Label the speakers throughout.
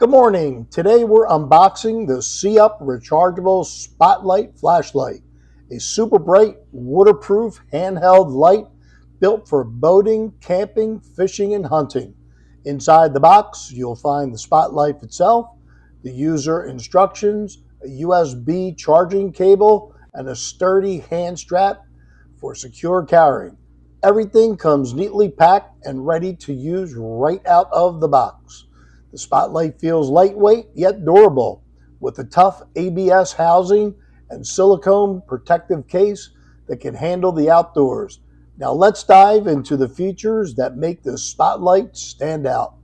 Speaker 1: Good morning. Today we're unboxing the SEEUP Rechargeable Spotlight Flashlight, a super bright, waterproof handheld light built for boating, camping, fishing, and hunting. Inside the box, you'll find the spotlight itself, the user instructions, a USB charging cable, and a sturdy hand strap for secure carrying. Everything comes neatly packed and ready to use right out of the box. The Spotlight feels lightweight yet durable, with a tough ABS housing and silicone protective case that can handle the outdoors. Now let's dive into the features that make the Spotlight stand out.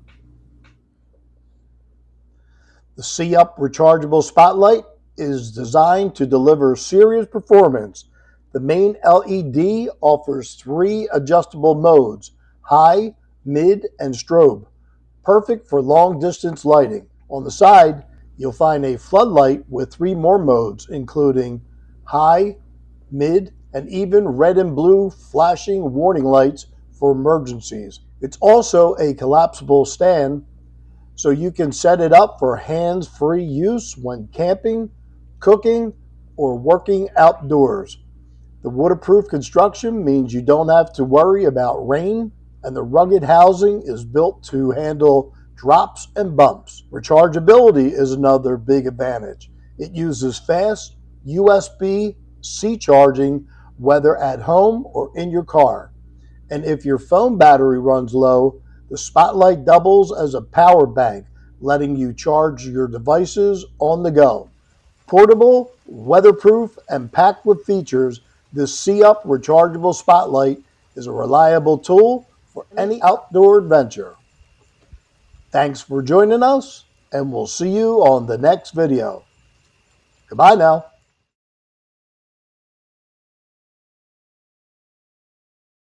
Speaker 1: The SEEUP Rechargeable Spotlight is designed to deliver serious performance. The main LED offers 3 adjustable modes: high, mid, and strobe, perfect for long-distance lighting. On the side, you'll find a floodlight with 3 more modes, including high, mid, and even red and blue flashing warning lights for emergencies. It's also a collapsible stand, so you can set it up for hands-free use when camping, cooking, or working outdoors. The waterproof construction means you don't have to worry about rain, and the rugged housing is built to handle drops and bumps. Rechargeability is another big advantage. It uses fast USB-C charging, whether at home or in your car. And if your phone battery runs low, the Spotlight doubles as a power bank, letting you charge your devices on the go. Portable, weatherproof, and packed with features, this SEEUP Rechargeable Spotlight is a reliable tool for any outdoor adventure. Thanks for joining us, and we'll see you on the next video. Goodbye now.